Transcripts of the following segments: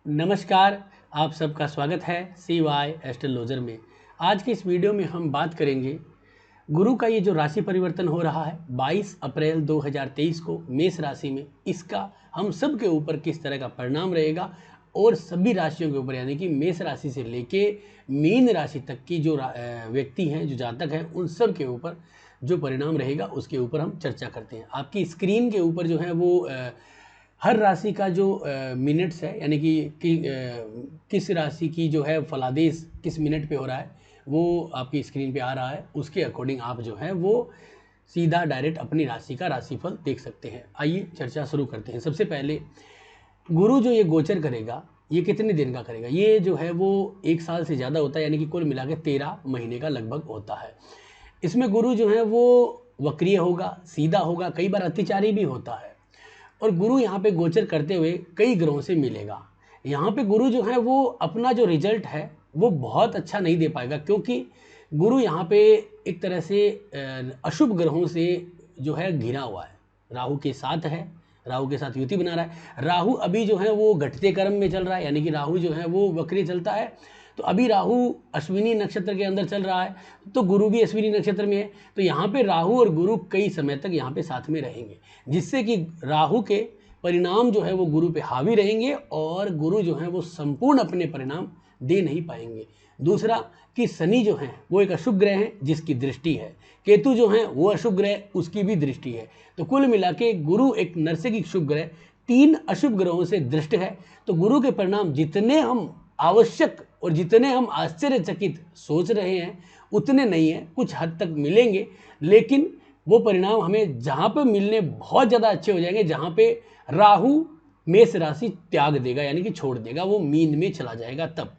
नमस्कार, आप सबका स्वागत है CY एस्ट्रोलॉजर में। आज की इस वीडियो में हम बात करेंगे गुरु का ये जो राशि परिवर्तन हो रहा है 22 अप्रैल 2023 को मेष राशि में, इसका हम सब के ऊपर किस तरह का परिणाम रहेगा और सभी राशियों के ऊपर, यानी कि मेष राशि से लेके मीन राशि तक की जो व्यक्ति हैं, जो जातक हैं, उन सब के ऊपर जो परिणाम रहेगा उसके ऊपर हम चर्चा करते हैं। आपकी स्क्रीन के ऊपर जो है वो हर राशि का जो मिनट्स है, यानी कि किस राशि की जो है फलादेश किस मिनट पे हो रहा है वो आपकी स्क्रीन पे आ रहा है। उसके अकॉर्डिंग आप जो है वो सीधा डायरेक्ट अपनी राशि का राशिफल देख सकते हैं। आइए चर्चा शुरू करते हैं। सबसे पहले गुरु जो ये गोचर करेगा ये कितने दिन का करेगा? ये जो है वो 1 साल से ज़्यादा होता है, यानी कि कुल मिला के 13 महीने का लगभग होता है। इसमें गुरु जो है वो वक्रीय होगा, सीधा होगा, कई बार अतिचारी भी होता है। और गुरु यहाँ पे गोचर करते हुए कई ग्रहों से मिलेगा। यहाँ पे गुरु जो है वो अपना जो रिजल्ट है वो बहुत अच्छा नहीं दे पाएगा, क्योंकि गुरु यहाँ पे एक तरह से अशुभ ग्रहों से जो है घिरा हुआ है। राहु के साथ है, राहु के साथ युति बना रहा है। राहु अभी जो है वो घटते कर्म में चल रहा है, यानी कि राहु जो है वो वक्री चलता है। तो अभी राहु अश्विनी नक्षत्र के अंदर चल रहा है, तो गुरु भी अश्विनी नक्षत्र में है। तो यहाँ पे राहु और गुरु कई समय तक यहाँ पे साथ में रहेंगे, जिससे कि राहु के परिणाम जो है वो गुरु पे हावी रहेंगे और गुरु जो है वो संपूर्ण अपने परिणाम दे नहीं पाएंगे। दूसरा कि शनि जो है वो एक अशुभ ग्रह है जिसकी दृष्टि है, केतु जो है वो अशुभ ग्रह उसकी भी दृष्टि है। तो कुल मिला के गुरु एक नरसिक शुभ ग्रह 3 अशुभ ग्रहों से दृष्ट है। तो गुरु के परिणाम जितने हम आवश्यक और जितने हम आश्चर्यचकित सोच रहे हैं उतने नहीं है, कुछ हद तक मिलेंगे, लेकिन वो परिणाम हमें जहाँ पे मिलने बहुत ज़्यादा अच्छे हो जाएंगे जहाँ पे राहु मेष राशि त्याग देगा, यानी कि छोड़ देगा, वो मीन में चला जाएगा तब।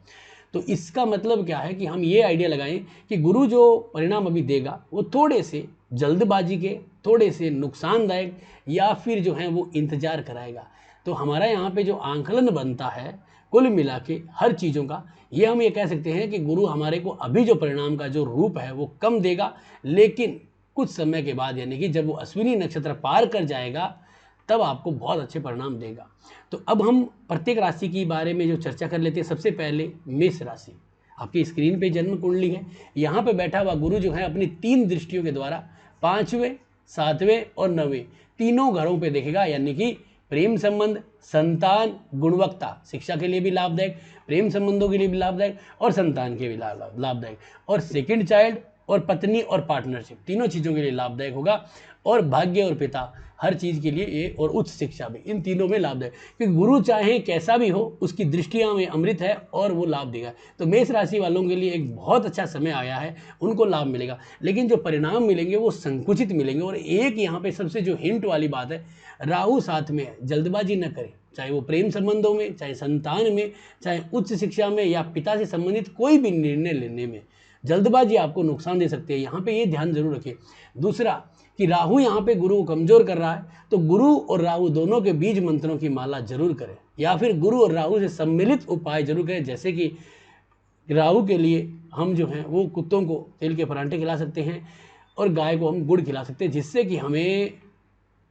तो इसका मतलब क्या है कि हम ये आइडिया लगाएं कि गुरु जो परिणाम अभी देगा वो थोड़े से जल्दबाजी के, थोड़े से नुकसानदायक, या फिर जो है वो इंतजार कराएगा। तो हमारा यहाँ पे जो आंकलन बनता है कुल मिला के हर चीज़ों का, ये हम ये कह सकते हैं कि गुरु हमारे को अभी जो परिणाम का जो रूप है वो कम देगा, लेकिन कुछ समय के बाद, यानी कि जब वो अश्विनी नक्षत्र पार कर जाएगा तब आपको बहुत अच्छे परिणाम देगा। तो अब हम प्रत्येक राशि के बारे में जो चर्चा कर लेते हैं। सबसे पहले मेष राशि, आपकी स्क्रीन पे जन्म कुंडली है। यहाँ पे बैठा हुआ गुरु जो है अपनी 3 दृष्टियों के द्वारा 5वें, 7वें और 9वें तीनों घरों पे देखेगा, यानी कि प्रेम संबंध, संतान, गुणवत्ता, शिक्षा के लिए भी लाभदायक, प्रेम संबंधों के लिए भी लाभदायक और संतान के भी लाभदायक, और सेकंड चाइल्ड और पत्नी और पार्टनरशिप तीनों चीज़ों के लिए लाभदायक होगा। और भाग्य और पिता हर चीज़ के लिए ये, और उच्च शिक्षा भी, इन तीनों में लाभदायक, क्योंकि गुरु चाहे कैसा भी हो उसकी दृष्टियां में अमृत है और वो लाभ देगा। तो मेष राशि वालों के लिए एक बहुत अच्छा समय आया है, उनको लाभ मिलेगा, लेकिन जो परिणाम मिलेंगे वो संकुचित मिलेंगे। और एक यहाँ पे सबसे जो हिंट वाली बात है, राहु साथ में है, जल्दबाजी न करें, चाहे वो प्रेम संबंधों में, चाहे संतान में, चाहे उच्च शिक्षा में, या पिता से संबंधित कोई भी निर्णय लेने में जल्दबाजी आपको नुकसान दे सकती है। यहाँ पे ये ध्यान जरूर रखिए। दूसरा कि राहु यहाँ पे गुरु को कमजोर कर रहा है, तो गुरु और राहु दोनों के बीज मंत्रों की माला जरूर करें, या फिर गुरु और राहु से सम्मिलित उपाय जरूर करें। जैसे कि राहु के लिए हम जो हैं वो कुत्तों को तेल के परांठे खिला सकते हैं और गाय को हम गुड़ खिला सकते हैं, जिससे कि हमें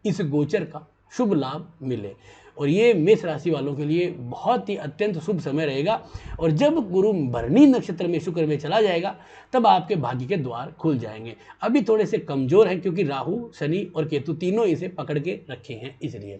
इस गोचर का शुभ लाभ मिले। और ये मेष राशि वालों के लिए बहुत ही अत्यंत शुभ समय रहेगा। और जब गुरु भरणी नक्षत्र में शुक्र में चला जाएगा तब आपके भाग्य के द्वार खुल जाएंगे। अभी थोड़े से कमजोर हैं क्योंकि राहु, शनि और केतु तीनों इसे पकड़ के रखे हैं, इसलिए।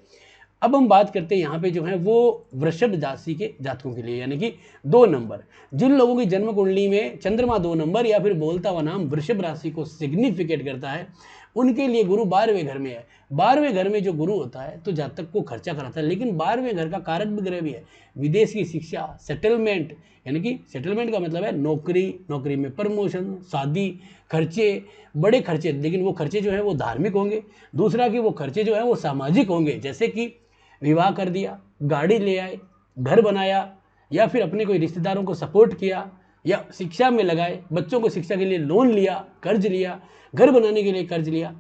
अब हम बात करते हैं यहाँ पे जो है वो वृषभ राशि के जातकों के लिए, यानी कि 2 नंबर, जिन लोगों की जन्म कुंडली में चंद्रमा 2 नंबर या फिर बोलता हुआ नाम वृषभ राशि को सिग्निफिकेट करता है, उनके लिए गुरु 12वें घर में है। 12वें घर में जो गुरु होता है तो जातक को खर्चा कराता है, लेकिन 12वें घर का कारक ग्रह भी है। विदेश की शिक्षा, सेटलमेंट, यानी कि सेटलमेंट का मतलब है नौकरी, नौकरी में प्रमोशन, शादी, खर्चे, बड़े खर्चे, लेकिन वो खर्चे जो है वो धार्मिक होंगे। दूसरा कि वो खर्चे जो है वो सामाजिक होंगे, जैसे कि विवाह कर दिया, गाड़ी ले आए, घर बनाया, या फिर अपने कोई रिश्तेदारों को सपोर्ट किया, या शिक्षा में लगाए, बच्चों को शिक्षा के लिए लोन लिया, कर्ज लिया, घर बनाने के लिए कर्ज लिया।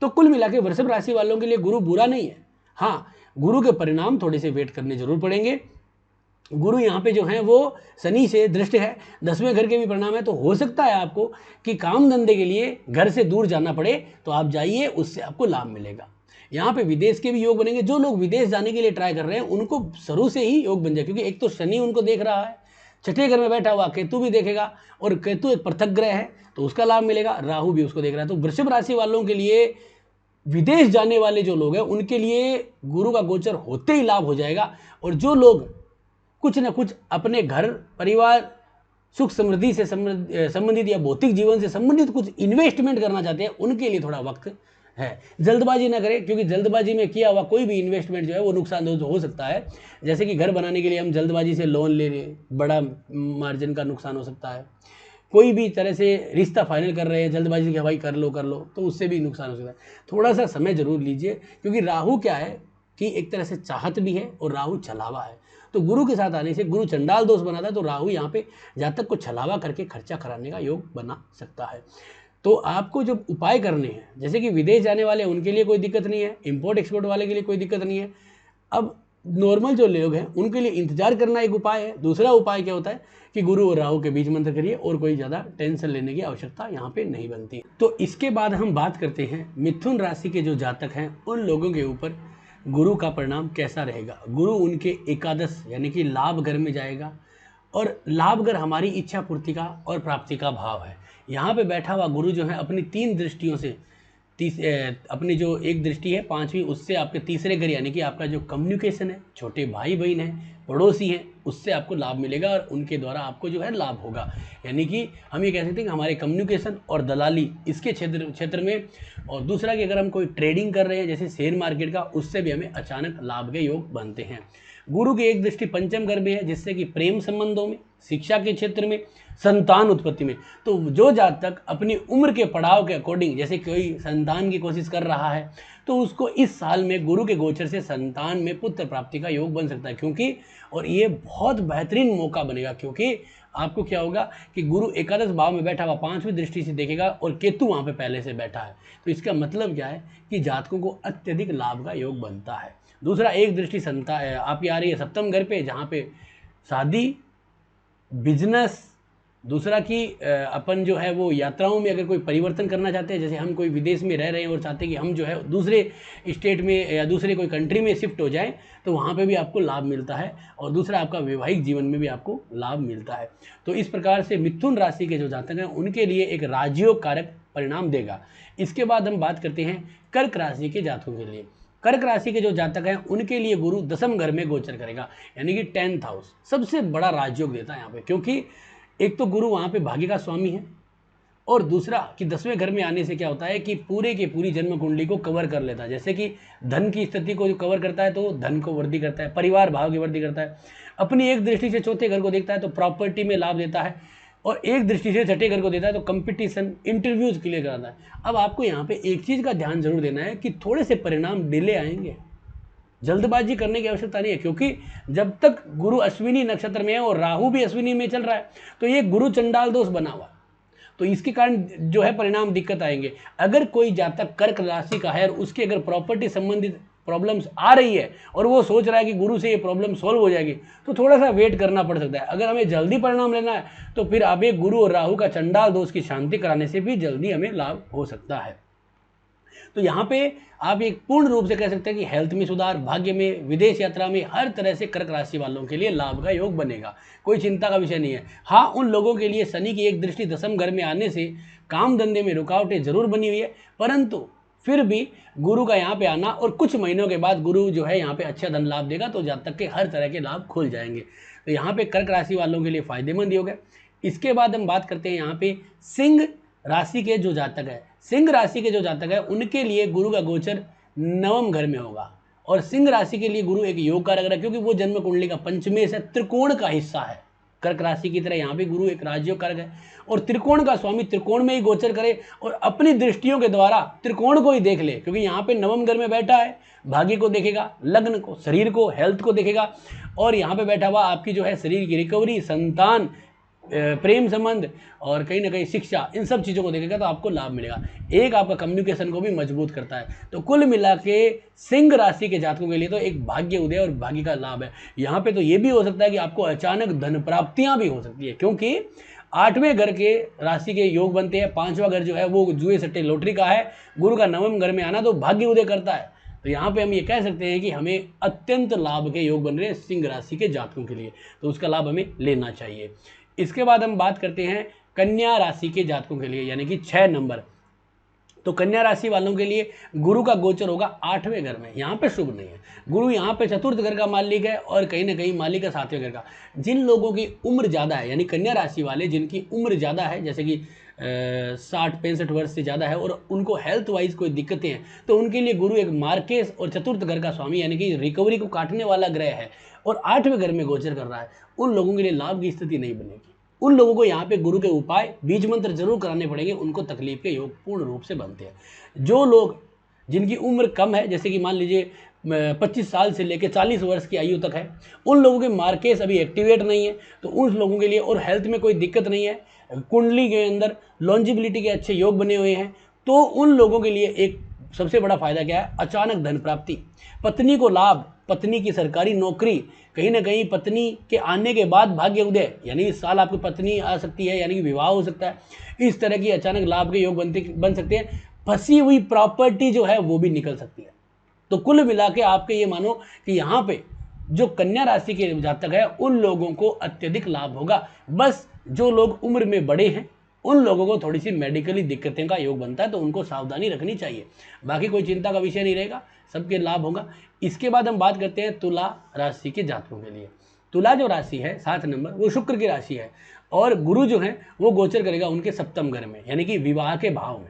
तो कुल मिला के वृषभ राशि वालों के लिए गुरु बुरा नहीं है। हाँ, गुरु के परिणाम थोड़े से वेट करने जरूर पड़ेंगे। गुरु यहाँ पे जो है वो शनि से दृष्ट है, 10वें घर के भी परिणाम है। तो हो सकता है आपको कि काम धंधे के लिए घर से दूर जाना पड़े, तो आप जाइए, उससे आपको लाभ मिलेगा। यहाँ पे विदेश के भी योग बनेंगे। जो लोग विदेश जाने के लिए ट्राई कर रहे हैं उनको शुरू से ही योग बन जाए, क्योंकि एक तो शनि उनको देख रहा है, छठे घर में बैठा हुआ केतु भी देखेगा, और केतु एक पृथक ग्रह है तो उसका लाभ मिलेगा, राहु भी उसको देख रहा है। तो वृषभ राशि वालों के लिए, विदेश जाने वाले जो लोग हैं उनके लिए गुरु का गोचर होते ही लाभ हो जाएगा। और जो लोग कुछ न कुछ अपने घर परिवार सुख समृद्धि से संबंधित या भौतिक जीवन से संबंधित कुछ इन्वेस्टमेंट करना चाहते हैं, उनके लिए थोड़ा वक्त है। जल्दबाजी ना करें, क्योंकि जल्दबाजी में किया हुआ कोई भी इन्वेस्टमेंट जो है वो नुकसान हो सकता है। जैसे कि घर बनाने के लिए हम जल्दबाजी से लोन ले लें, बड़ा मार्जिन का नुकसान हो सकता है। कोई भी तरह से रिश्ता फाइनल कर रहे हैं जल्दबाजी के, भाई कर लो तो उससे भी नुकसान हो सकता है। थोड़ा सा समय जरूर लीजिए, क्योंकि राहु क्या है कि एक तरह से चाहत भी है और राहु छलावा है। तो गुरु के साथ आने से गुरु चंडाल दोष बनाता है, तो राहु यहाँ पे जातक को छलावा करके खर्चा कराने का योग बना सकता है। तो आपको जब उपाय करने हैं, जैसे कि विदेश जाने वाले उनके लिए कोई दिक्कत नहीं है, इंपोर्ट एक्सपोर्ट वाले के लिए कोई दिक्कत नहीं है। अब नॉर्मल जो लोग हैं उनके लिए इंतजार करना एक उपाय है। दूसरा उपाय क्या होता है कि गुरु और राहु के बीच मंत्र करिए, और कोई ज़्यादा टेंशन लेने की आवश्यकता यहाँ पे नहीं बनती। तो इसके बाद हम बात करते हैं मिथुन राशि के जो जातक हैं उन लोगों के ऊपर गुरु का परिणाम कैसा रहेगा। गुरु उनके एकादश यानी कि लाभ घर में जाएगा, और लाभ घर हमारी इच्छा पूर्ति का और प्राप्ति का भाव है। यहाँ पे बैठा हुआ गुरु जो है अपनी 3 दृष्टियों से अपनी जो एक दृष्टि है 5वीं, उससे आपके तीसरे घर यानी कि आपका जो कम्युनिकेशन है, छोटे भाई बहन है, पड़ोसी हैं, उससे आपको लाभ मिलेगा और उनके द्वारा आपको जो है लाभ होगा। यानी कि हम ये कह सकते हैं कि हमारे कम्युनिकेशन और दलाली इसके क्षेत्र में, और दूसरा कि अगर हम कोई ट्रेडिंग कर रहे हैं जैसे शेयर मार्केट का, उससे भी हमें अचानक लाभ के योग बनते हैं। गुरु की एक दृष्टि पंचम घर में है, जिससे कि प्रेम संबंधों में, शिक्षा के क्षेत्र में, संतान उत्पत्ति में। तो जो जातक अपनी उम्र के पड़ाव के अकॉर्डिंग, जैसे कोई संतान की कोशिश कर रहा है, तो उसको इस साल में गुरु के गोचर से संतान में पुत्र प्राप्ति का योग बन सकता है। क्योंकि और ये बहुत बेहतरीन मौका बनेगा, क्योंकि आपको क्या होगा कि गुरु एकादश भाव में बैठा हुआ 5वीं दृष्टि से देखेगा, और केतु वहाँ पे पहले से बैठा है। तो इसका मतलब क्या है कि जातकों को अत्यधिक लाभ का योग बनता है। दूसरा, एक दृष्टि आपकी आ रही है 7वें घर पे, जहाँ पे शादी, बिजनेस, दूसरा कि अपन जो है वो यात्राओं में अगर कोई परिवर्तन करना चाहते हैं, जैसे हम कोई विदेश में रह रहे हैं और चाहते हैं कि हम जो है दूसरे स्टेट में या दूसरे कोई कंट्री में शिफ्ट हो जाएं, तो वहाँ पे भी आपको लाभ मिलता है। और दूसरा, आपका वैवाहिक जीवन में भी आपको लाभ मिलता है। तो इस प्रकार से मिथुन राशि के जो जातक हैं उनके लिए एक राजयोग कारक परिणाम देगा। इसके बाद हम बात करते हैं कर्क राशि के जातकों के लिए। कर्क राशि के जो जातक हैं उनके लिए गुरु 10वें घर में गोचर करेगा, यानी कि 10th हाउस सबसे बड़ा राजयोग देता है यहाँ पे। क्योंकि एक तो गुरु वहाँ पे भाग्य का स्वामी है, और दूसरा कि 10वें घर में आने से क्या होता है कि पूरे की पूरी जन्म कुंडली को कवर कर लेता है। जैसे कि धन की स्थिति को जो कवर करता है तो धन को वृद्धि करता है, परिवार भाव की वृद्धि करता है। अपनी एक दृष्टि से 4थे घर को देखता है तो प्रॉपर्टी में लाभ देता है, और एक दृष्टि से 6ठे घर को देता है तो कंपटीशन, इंटरव्यूज क्लियर कराता है। अब आपको यहाँ पे एक चीज़ का ध्यान जरूर देना है कि थोड़े से परिणाम डिले आएंगे, जल्दबाजी करने की आवश्यकता नहीं है। क्योंकि जब तक गुरु अश्विनी नक्षत्र में है और राहु भी अश्विनी में चल रहा है, तो ये गुरु चंडाल दोष बना हुआ, तो इसके कारण जो है परिणाम दिक्कत आएंगे। अगर कोई जातक कर्क राशि का है और उसकी अगर प्रॉपर्टी संबंधित प्रॉब्लम्स आ रही है और वो सोच रहा है कि गुरु से ये प्रॉब्लम सॉल्व हो जाएगी, तो थोड़ा सा वेट करना पड़ सकता है। अगर हमें जल्दी परिणाम लेना है तो फिर अब एक गुरु और राहु का चंडाल दोष की शांति कराने से भी जल्दी हमें लाभ हो सकता है। तो यहाँ पे आप एक पूर्ण रूप से कह सकते हैं कि हेल्थ में सुधार, भाग्य में, विदेश यात्रा में, हर तरह से कर्क राशि वालों के लिए लाभ का योग बनेगा, कोई चिंता का विषय नहीं है। हाँ, उन लोगों के लिए शनि की एक दृष्टि 10वें घर में आने से काम धंधे में रुकावटें जरूर बनी हुई है, परंतु फिर भी गुरु का यहाँ पे आना और कुछ महीनों के बाद गुरु जो है यहाँ पे अच्छा धन लाभ देगा, तो जातक के हर तरह के लाभ खुल जाएंगे। तो यहाँ पे कर्क राशि वालों के लिए फायदेमंद योग है। इसके बाद हम बात करते हैं यहाँ पे सिंह राशि के जो जातक है। सिंह राशि के जो जातक है उनके लिए गुरु का गोचर 9वें घर में होगा, और सिंह राशि के लिए गुरु एक योग कारक है, क्योंकि वो जन्म कुंडली का पंचमेश है, त्रिकोण का हिस्सा है। कर्क राशि की तरह यहाँ पे गुरु एक राजयोग कारक है, और त्रिकोण का स्वामी त्रिकोण में ही गोचर करे और अपनी दृष्टियों के द्वारा त्रिकोण को ही देख ले, क्योंकि यहाँ पे 9वें घर में बैठा है, भाग्य को देखेगा, लग्न को, शरीर को, हेल्थ को देखेगा, और यहाँ पे बैठा हुआ आपकी जो है शरीर की रिकवरी, संतान, प्रेम संबंध और कहीं ना कहीं शिक्षा, इन सब चीज़ों को देखेगा तो आपको लाभ मिलेगा। एक आपका कम्युनिकेशन को भी मजबूत करता है। तो कुल मिला के सिंह राशि के जातकों के लिए तो एक भाग्य उदय और भाग्य का लाभ है। यहाँ पे तो ये भी हो सकता है कि आपको अचानक धन प्राप्तियाँ भी हो सकती है, क्योंकि 8वें घर के राशि के योग बनते हैं। 5वां घर जो है वो जुए सट्टे लॉटरी का है। गुरु का 9वें घर में आना तो भाग्य उदय करता है, तो यहाँ पे हम ये कह सकते हैं कि हमें अत्यंत लाभ के योग बन रहे हैं सिंह राशि के जातकों के लिए, तो उसका लाभ हमें लेना चाहिए। इसके बाद हम बात करते हैं कन्या राशि के जातकों के लिए, यानी कि 6 नंबर। तो कन्या राशि वालों के लिए गुरु का गोचर होगा 8वें घर में। यहाँ पे शुभ नहीं है, गुरु यहाँ पे चतुर्थ घर का मालिक है और कहीं ना कहीं मालिक है 7वें घर का। जिन लोगों की उम्र ज़्यादा है, यानी कन्या राशि वाले जिनकी उम्र ज़्यादा है, जैसे कि 60-65 वर्ष से ज़्यादा है और उनको हेल्थ वाइज कोई दिक्कतें हैं, तो उनके लिए गुरु एक मार्केश और चतुर्थ घर का स्वामी, यानी कि रिकवरी को काटने वाला ग्रह है और 8वें घर में गोचर कर रहा है। उन लोगों के लिए लाभ की स्थिति नहीं बनेगी। उन लोगों को यहाँ पे गुरु के उपाय, बीज मंत्र जरूर कराने पड़ेंगे, उनको तकलीफ के योग पूर्ण रूप से बनते हैं। जो लोग जिनकी उम्र कम है, जैसे कि मान लीजिए 25 साल से लेकर 40 वर्ष की आयु तक है, उन लोगों के मार्केस अभी एक्टिवेट नहीं है, तो उन लोगों के लिए, और हेल्थ में कोई दिक्कत नहीं है, कुंडली के अंदर लॉन्जिबिलिटी के अच्छे योग बने हुए हैं, तो उन लोगों के लिए एक सबसे बड़ा फायदा क्या है? अचानक धन प्राप्ति, पत्नी को लाभ, पत्नी की सरकारी नौकरी, कहीं ना कहीं पत्नी के आने के बाद भाग्य उदय, यानी इस साल आपकी पत्नी आ सकती है, यानी कि विवाह हो सकता है। इस तरह की अचानक लाभ के योग बन सकते हैं। फंसी हुई प्रॉपर्टी जो है वो भी निकल सकती है। तो कुल मिला के आपके ये मानो कि यहाँ पे जो कन्या राशि के जातक है उन लोगों को अत्यधिक लाभ होगा। बस जो लोग उम्र में बड़े हैं उन लोगों को थोड़ी सी मेडिकली दिक्कतें का योग बनता है, तो उनको सावधानी रखनी चाहिए। बाकी कोई चिंता का विषय नहीं रहेगा, सबके लाभ होगा। इसके बाद हम बात करते हैं तुला राशि के जातकों के लिए। तुला जो राशि है 7 नंबर, वो शुक्र की राशि है और गुरु जो है वो गोचर करेगा उनके सप्तम घर में, यानी कि विवाह के भाव में।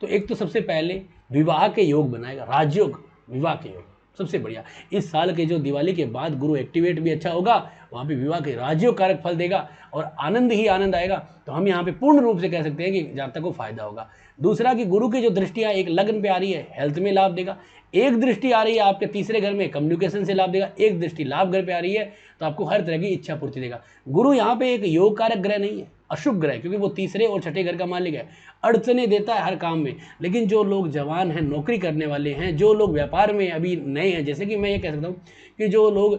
तो एक तो सबसे पहले विवाह के योग बनाएगा, राजयोग विवाह के योग सबसे बढ़िया। इस साल के जो दिवाली के बाद गुरु एक्टिवेट भी अच्छा होगा, वहाँ पे विवाह के राजयोग कारक फल देगा और आनंद ही आनंद आएगा। तो हम यहाँ पे पूर्ण रूप से कह सकते हैं कि जातक को फायदा होगा। दूसरा कि गुरु की जो दृष्टियाँ एक लग्न पे आ रही है, हेल्थ में लाभ देगा। एक दृष्टि आ रही है आपके तीसरे घर में, कम्युनिकेशन से लाभ देगा। एक दृष्टि लाभ घर पे आ रही है तो आपको हर तरह की इच्छा पूर्ति देगा। गुरु यहाँ पे एक योग कारक ग्रह नहीं है, अशुभ ग्रह, क्योंकि वो तीसरे और छठे घर का मालिक है, अड़चने देता है हर काम में। लेकिन जो लोग जवान हैं, नौकरी करने वाले हैं, जो लोग व्यापार में अभी नए हैं, जैसे कि मैं ये कह सकता हूँ कि जो लोग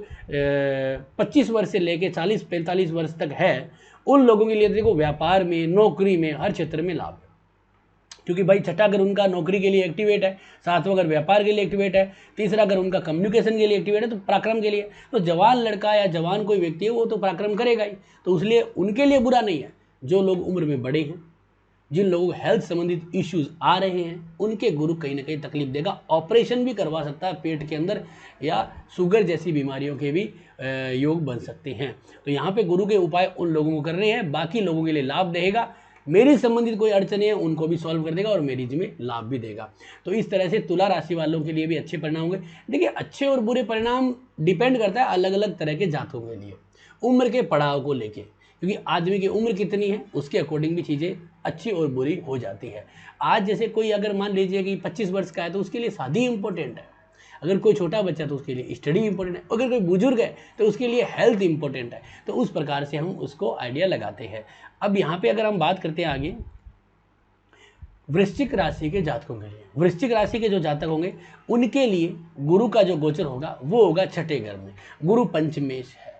25 वर्ष से लेकर 40-45 वर्ष तक है, उन लोगों के लिए देखो व्यापार में, नौकरी में, हर क्षेत्र में लाभ है। क्योंकि भाई छठा घर उनका नौकरी के लिए एक्टिवेट है, 7वां घर व्यापार के लिए एक्टिवेट है, तीसरा घर उनका कम्युनिकेशन के लिए एक्टिवेट है, तो पराक्रम के लिए। तो जवान लड़का या जवान कोई व्यक्ति है वो तो पराक्रम करेगा ही, तो इसलिए उनके लिए बुरा नहीं है। जो लोग उम्र में बड़े हैं, जिन लोगों को हेल्थ संबंधित इश्यूज आ रहे हैं, उनके गुरु कहीं ना कहीं तकलीफ देगा। ऑपरेशन भी करवा सकता है पेट के अंदर, या शुगर जैसी बीमारियों के भी योग बन सकते हैं। तो यहाँ पे गुरु के उपाय उन लोगों को कर रहे हैं, बाकी लोगों के लिए लाभ देगा। मेरी संबंधित कोई अड़चने हैं उनको भी सॉल्व कर देगा और मेरी में लाभ भी देगा। तो इस तरह से तुला राशि वालों के लिए भी अच्छे परिणाम होंगे। देखिए, अच्छे और बुरे परिणाम डिपेंड करता है अलग अलग तरह के जातकों के लिए, उम्र के पड़ाव को लेके, क्योंकि आदमी की उम्र कितनी है उसके अकॉर्डिंग भी चीज़ें अच्छी और बुरी हो जाती है। आज जैसे कोई अगर मान लीजिए कि 25 वर्ष का है तो उसके लिए शादी इंपॉर्टेंट है, अगर कोई छोटा बच्चा तो उसके लिए स्टडी इंपॉर्टेंट है, अगर कोई बुजुर्ग है तो उसके लिए हेल्थ इंपॉर्टेंट है। तो उस प्रकार से हम उसको आइडिया लगाते हैं। अब यहाँ पे अगर हम बात करते हैं आगे वृश्चिक राशि के जातकों के लिए, वृश्चिक राशि के जो जातक होंगे उनके लिए गुरु का जो गोचर होगा वो होगा छठे घर में। गुरु पंचमेश है,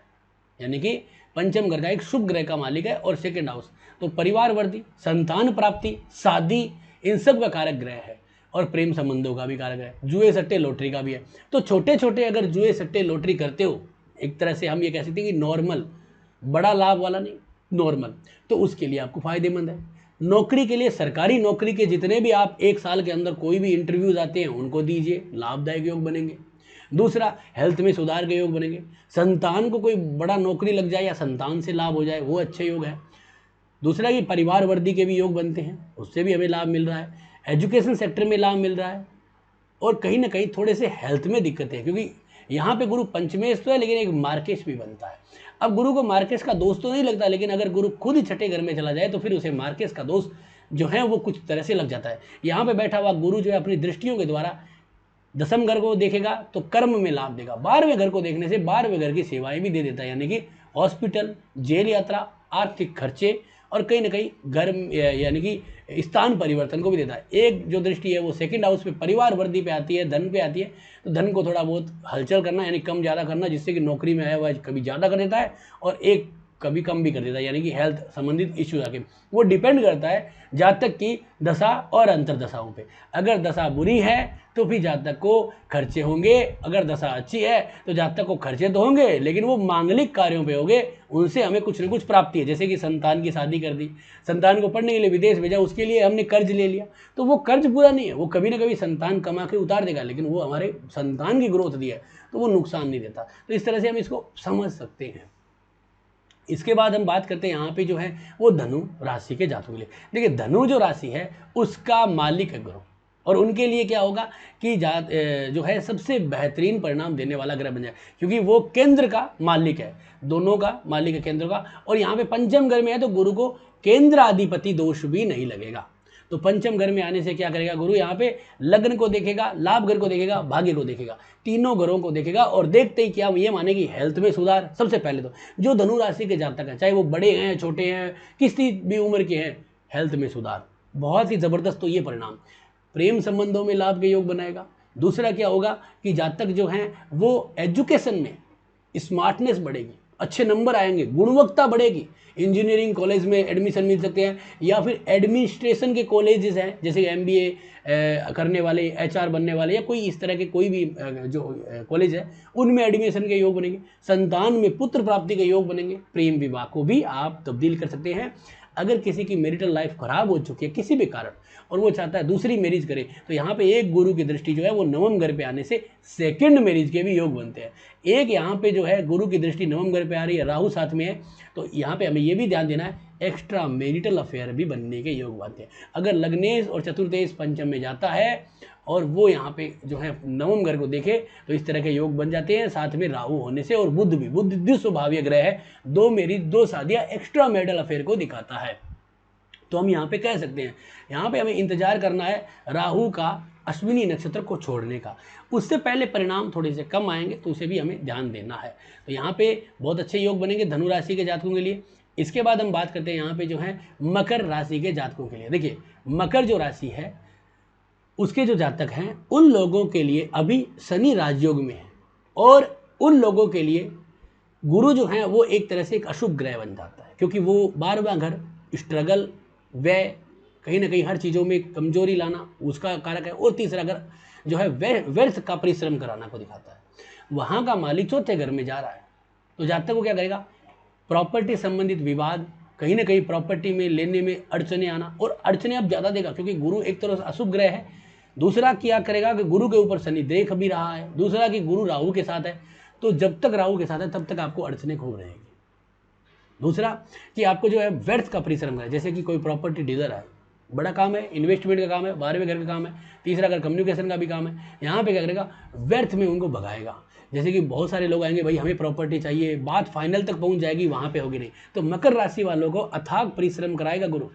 यानी कि पंचम घर का एक शुभ ग्रह का मालिक है और सेकेंड हाउस, तो परिवार वर्धी, संतान प्राप्ति, शादी, इन सब का कारक ग्रह है और प्रेम संबंधों का भी कारक है, जुए सट्टे लॉटरी का भी है। तो छोटे छोटे अगर जुए सट्टे लॉटरी करते हो, एक तरह से हम ये कह सकते हैं कि नॉर्मल, बड़ा लाभ वाला नहीं, नॉर्मल, तो उसके लिए आपको फायदेमंद है। नौकरी के लिए, सरकारी नौकरी के जितने भी आप एक साल के अंदर कोई भी इंटरव्यूज आते हैं उनको दीजिए, लाभदायक योग बनेंगे। दूसरा, हेल्थ में सुधार के योग बनेंगे। संतान को कोई बड़ा नौकरी लग जाए या संतान से लाभ हो जाए, वो अच्छे योग है। दूसरा कि परिवार वर्धी के भी योग बनते हैं, उससे भी हमें लाभ मिल रहा है। एजुकेशन सेक्टर में लाभ मिल रहा है और कहीं ना कहीं थोड़े से हेल्थ में दिक्कतें हैं, क्योंकि यहाँ पे गुरु पंचमेश तो है लेकिन एक मार्केश भी बनता है। अब गुरु को मार्केश का दोष तो नहीं लगता, लेकिन अगर गुरु खुद ही छठे घर में चला जाए तो फिर उसे मार्केश का दोष जो है वो कुछ तरह से लग जाता है। यहाँ पे बैठा हुआ गुरु जो है अपनी दृष्टियों के द्वारा दसम घर को देखेगा तो कर्म में लाभ देगा, 12वें घर को देखने से 12वें घर की सेवाएं भी दे देता है, यानी कि हॉस्पिटल, जेल यात्रा, आर्थिक खर्चे और कहीं ना कहीं घर यानी कि स्थान परिवर्तन को भी देता है। एक जो दृष्टि है वो सेकंड हाउस पे परिवार वर्धी पे आती है, धन पे आती है, तो धन को थोड़ा बहुत हलचल करना यानी कम ज़्यादा करना, जिससे कि नौकरी में आया हुआ कभी ज़्यादा कर देता है और एक कभी कम भी कर देता है, यानी कि हेल्थ संबंधित इश्यूज आके। वो डिपेंड करता है जातक की दशा और अंतरदशाओं पे। अगर दशा बुरी है तो फिर जातक को खर्चे होंगे, अगर दशा अच्छी है तो जातक को खर्चे तो होंगे लेकिन वो मांगलिक कार्यों पे होंगे, उनसे हमें कुछ न कुछ प्राप्ति है। जैसे कि संतान की शादी कर दी, संतान को पढ़ने के लिए विदेश भेजा, उसके लिए हमने कर्ज ले लिया, तो वो कर्ज पूरा नहीं है, वो कभी ना कभी संतान कमा के उतार देगा, लेकिन वो हमारे संतान की ग्रोथ दी है तो वो नुकसान नहीं देता। तो इस तरह से हम इसको समझ सकते हैं। इसके बाद हम बात करते हैं यहाँ पे जो है वो धनु राशि के जातकों के लिए। देखिए धनु जो राशि है उसका मालिक है गुरु, और उनके लिए क्या होगा कि जो है सबसे बेहतरीन परिणाम देने वाला ग्रह बन जाए, क्योंकि वो केंद्र का मालिक है, दोनों का मालिक है केंद्र का। और यहाँ पे पंचम घर में है तो गुरु को केंद्र अधिपति दोष भी नहीं लगेगा। तो पंचम घर में आने से क्या करेगा गुरु, यहाँ पे लग्न को देखेगा, लाभ घर को देखेगा, भाग्य को देखेगा, तीनों घरों को देखेगा। और देखते ही क्या ये माने कि हेल्थ में सुधार। सबसे पहले तो जो धनु राशि के जातक हैं, चाहे वो बड़े हैं छोटे हैं किसी भी उम्र के हैं, हेल्थ में सुधार बहुत ही जबरदस्त। तो ये परिणाम प्रेम संबंधों में लाभ के योग बनाएगा। दूसरा क्या होगा कि जातक जो हैं वो एजुकेशन में स्मार्टनेस बढ़ेगी, अच्छे नंबर आएंगे, गुणवत्ता बढ़ेगी। इंजीनियरिंग कॉलेज में एडमिशन मिल सकते हैं, या फिर एडमिनिस्ट्रेशन के कॉलेजेस हैं जैसे MBA करने वाले, HR बनने वाले, या कोई इस तरह के कोई भी जो कॉलेज है उनमें एडमिशन के योग बनेंगे। संतान में पुत्र प्राप्ति के योग बनेंगे। प्रेम विवाह को भी आप तब्दील कर सकते हैं। अगर किसी की मैरिटल लाइफ खराब हो चुकी है किसी भी कारण और वो चाहता है दूसरी मैरिज करे, तो यहाँ पे एक गुरु की दृष्टि जो है वो नवम घर पे आने से सेकंड मैरिज के भी योग बनते हैं। एक यहाँ पे जो है गुरु की दृष्टि नवम घर पे आ रही है, राहु साथ में है, तो यहाँ पे हमें ये भी ध्यान देना है एक्स्ट्रा मैरिटल अफेयर भी बनने के योग बनते हैं। अगर लग्नेश और चतुर्थेश पंचम में जाता है और वो यहाँ पे जो है नवम घर को देखे तो इस तरह के योग बन जाते हैं। साथ में राहु होने से और बुध भी, बुध द्विस्वभावीय ग्रह है, 2 मैरिज 2 शादियाँ एक्स्ट्रा मैरिटल अफेयर को दिखाता है। तो हम यहाँ पे कह सकते हैं यहाँ पे हमें इंतजार करना है राहु का अश्विनी नक्षत्र को छोड़ने का। उससे पहले परिणाम थोड़े से कम आएंगे तो उसे भी हमें ध्यान देना है। तो यहाँ पे बहुत अच्छे योग बनेंगे धनु राशि के जातकों के लिए। इसके बाद हम बात करते हैं यहाँ पे जो है मकर राशि के जातकों के लिए। देखिए मकर जो राशि है उसके जो जातक हैं उन लोगों के लिए अभी शनि राजयोग में है, और उन लोगों के लिए गुरु जो है वो एक तरह से एक अशुभ ग्रह बन जाता है, क्योंकि वो 12वां घर स्ट्रगल, व्यय, कहीं ना कहीं हर चीज़ों में कमजोरी लाना उसका कारक है। और तीसरा घर जो है व्यर्थ का परिश्रम कराना को दिखाता है। वहाँ का मालिक चौथे घर में जा रहा है, तो जातक को क्या करेगा, प्रॉपर्टी संबंधित विवाद, कहीं ना कहीं प्रॉपर्टी में लेने में अड़चने आना, और अड़चने अब ज़्यादा देगा क्योंकि गुरु एक तरह से अशुभ ग्रह है। दूसरा क्या करेगा कि गुरु के ऊपर शनि देख भी रहा है, दूसरा कि गुरु राहु के साथ है, तो जब तक राहु के साथ है तब तक आपको अड़चने खूब रहेगी। दूसरा कि आपको जो है व्यर्थ का परिश्रम है, जैसे कि कोई प्रॉपर्टी डीलर है, बड़ा काम है, इन्वेस्टमेंट का काम है, 12वें घर का काम है, तीसरा घर कम्युनिकेशन का भी काम है, यहाँ पे क्या करेगा व्यर्थ में उनको भगाएगा। जैसे कि बहुत सारे लोग आएंगे भाई हमें प्रॉपर्टी चाहिए, बात फाइनल तक पहुँच जाएगी, वहाँ पे होगी नहीं। तो मकर राशि वालों को अथाक परिश्रम कराएगा गुरु।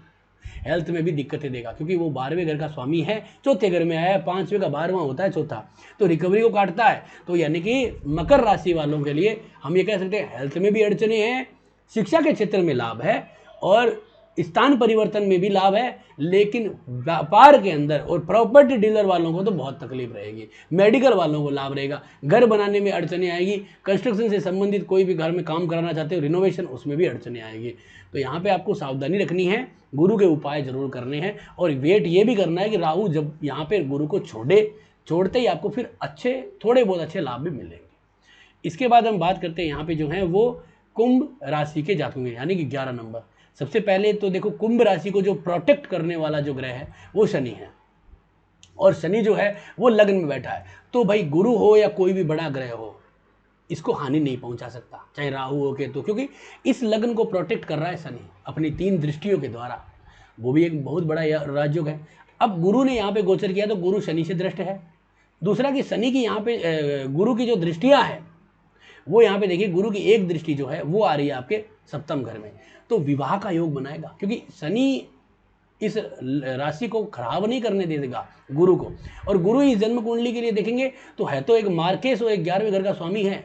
हेल्थ में भी दिक्कतें देगा क्योंकि वो 12वें घर का स्वामी है, चौथे घर में आया है, 5वें का 12वां होता है चौथा, तो रिकवरी को काटता है। तो यानी कि मकर राशि वालों के लिए हम ये कह सकते हैं हेल्थ में भी अड़चने हैं, शिक्षा के क्षेत्र में लाभ है, और स्थान परिवर्तन में भी लाभ है, लेकिन व्यापार के अंदर और प्रॉपर्टी डीलर वालों को तो बहुत तकलीफ रहेगी। मेडिकल वालों को लाभ रहेगा, घर बनाने में अड़चने आएगी, कंस्ट्रक्शन से संबंधित कोई भी घर में काम कराना चाहते हो रिनोवेशन, उसमें भी अड़चने आएगी। तो यहाँ पे आपको सावधानी रखनी है, गुरु के उपाय जरूर करने हैं, और वेट ये भी करना है कि राहु जब यहाँ पे गुरु को छोड़ते ही आपको फिर अच्छे थोड़े बहुत अच्छे लाभ भी मिलेंगे। इसके बाद हम बात करते हैं यहाँ पे जो है वो कुंभ राशि के जातकों के, यानी कि 11 नंबर। सबसे पहले तो देखो कुंभ राशि को जो प्रोटेक्ट करने वाला जो ग्रह है वो शनि है, और शनि जो है वो लग्न में बैठा है। तो भाई गुरु हो या कोई भी बड़ा ग्रह हो, इसको हानि नहीं पहुंचा सकता, चाहे राहु हो केतु, क्योंकि इस लग्न को प्रोटेक्ट कर रहा है शनि अपनी 3 दृष्टियों के द्वारा, वो भी एक बहुत बड़ा राजयोग है। अब गुरु ने यहाँ पे गोचर किया तो गुरु शनि से दृष्ट है। दूसरा कि शनि की यहाँ पे गुरु की जो दृष्टियाँ हैं वो यहाँ पे देखिए, गुरु की एक दृष्टि जो है वो आ रही है आपके सप्तम घर में, तो विवाह का योग बनाएगा, क्योंकि शनि इस राशि को खराब नहीं करने देगा गुरु को। और गुरु इस जन्म कुंडली के लिए देखेंगे तो है तो एक मार्केश और 11वें घर का स्वामी है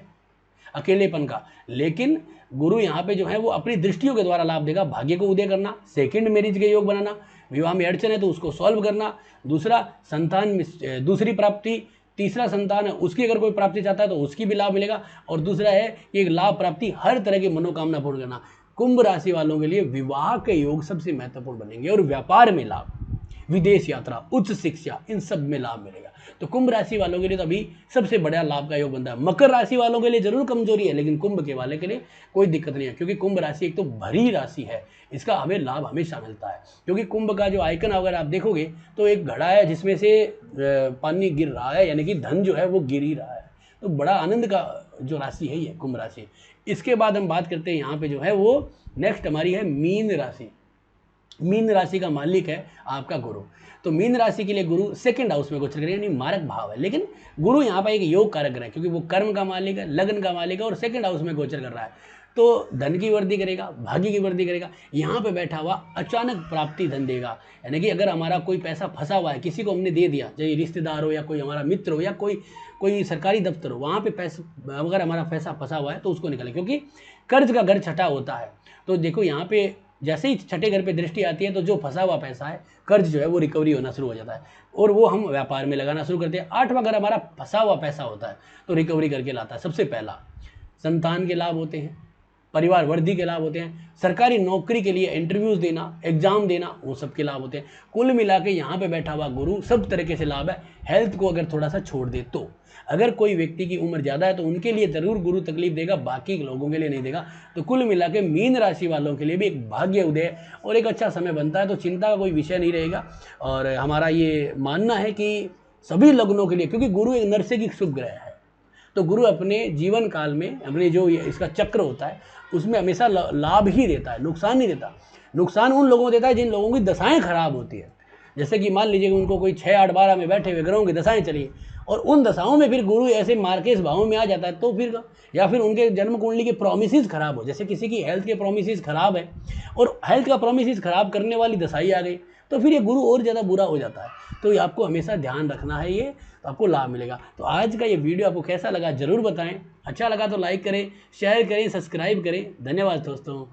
अकेलेपन का, लेकिन गुरु यहाँ पे जो है वो अपनी दृष्टियों के द्वारा लाभ देगा। भाग्य को उदय करना, सेकंड मैरिज के योग बनाना, विवाह में अड़चन है तो उसको सॉल्व करना, दूसरा संतान में दूसरी प्राप्ति, तीसरा संतान है उसकी अगर कोई प्राप्ति चाहता है तो उसकी भी लाभ मिलेगा, और दूसरा है कि एक लाभ प्राप्ति हर तरह की मनोकामना पूर्ण करना। कुंभ राशि वालों के लिए विवाह के योग सबसे महत्वपूर्ण बनेंगे और व्यापार में लाभ, विदेश यात्रा, उच्च शिक्षा, इन सब में लाभ मिलेगा। तो कुंभ राशि वालों के लिए तो अभी सबसे बड़ा लाभ का योग बनता है। मकर राशि वालों के लिए जरूर कमजोरी है, लेकिन कुंभ के वाले के लिए कोई दिक्कत नहीं है, क्योंकि कुंभ राशि एक तो भरी राशि है, इसका हमें लाभ हमेशा मिलता है। क्योंकि कुंभ का जो आइकन अगर आप देखोगे तो एक घड़ा है जिसमें से पानी गिर रहा है, यानी कि धन जो है वो गिर ही रहा है। तो बड़ा आनंद का जो राशि है ये कुंभ राशि। इसके बाद हम बात करते हैं यहाँ पे जो है वो नेक्स्ट हमारी है मीन राशि। मीन राशि का मालिक है आपका गुरु। तो मीन राशि के लिए गुरु सेकंड हाउस में गोचर करेगा, यानी मारक भाव है, लेकिन गुरु यहाँ पर एक योग कारक ग्रह है, क्योंकि वो कर्म का मालिक है, लग्न का मालिक है और सेकंड हाउस में गोचर कर रहा है। तो धन की वृद्धि करेगा, भाग्य की वृद्धि करेगा। यहाँ पे बैठा हुआ अचानक प्राप्ति धन देगा, यानी कि अगर हमारा कोई पैसा फंसा हुआ है, किसी को हमने दे दिया, चाहे रिश्तेदार हो या कोई हमारा मित्र हो या कोई सरकारी दफ्तर हो, वहाँ पे पैसा अगर हमारा पैसा फंसा हुआ है तो उसको निकाले, क्योंकि कर्ज का घर छठा होता है। तो देखो यहाँ पे जैसे ही छठे घर पे दृष्टि आती है तो जो फंसा हुआ पैसा है, कर्ज जो है वो रिकवरी होना शुरू हो जाता है और वो हम व्यापार में लगाना शुरू करते हैं। आठवां घर हमारा फंसा हुआ पैसा होता है तो रिकवरी करके लाता है। सबसे पहला संतान के लाभ होते हैं, परिवार वृद्धि के लाभ होते हैं, सरकारी नौकरी के लिए इंटरव्यूज देना, एग्जाम देना, वो सब के लाभ होते हैं। कुल मिला के यहाँ पे बैठा हुआ गुरु सब तरीके से लाभ है। हेल्थ को अगर थोड़ा सा छोड़ दे तो, अगर कोई व्यक्ति की उम्र ज़्यादा है तो उनके लिए ज़रूर गुरु तकलीफ देगा, बाकी लोगों के लिए नहीं देगा। तो कुल मिला के मीन राशि वालों के लिए भी एक भाग्य उदय और एक अच्छा समय बनता है, तो चिंता का कोई विषय नहीं रहेगा। और हमारा ये मानना है कि सभी लग्नों के लिए, क्योंकि गुरु एक नरसिंह शुभ ग्रह है, तो गुरु अपने जीवन काल में अपने जो इसका चक्र होता है उसमें हमेशा लाभ ही देता है, नुकसान नहीं देता। नुकसान उन लोगों को देता है जिन लोगों की दशाएं खराब होती है। जैसे कि मान लीजिए कि उनको कोई 6, 8, 12 में बैठे हुए ग्रहों की दशाएं चली और उन दशाओं में फिर गुरु ऐसे मार्केश भावों में आ जाता है, तो फिर या फिर उनके जन्म कुंडली के प्रोमिसेस खराब हो, जैसे किसी की हेल्थ के प्रोमिसेस खराब है और हेल्थ का प्रोमिसेस खराब करने वाली दशाई आ गई, तो फिर ये गुरु और ज़्यादा बुरा हो जाता है। तो ये आपको हमेशा ध्यान रखना है, ये तो आपको लाभ मिलेगा। तो आज का ये वीडियो आपको कैसा लगा ज़रूर बताएं। अच्छा लगा तो लाइक करें, शेयर करें, सब्सक्राइब करें। धन्यवाद दोस्तों।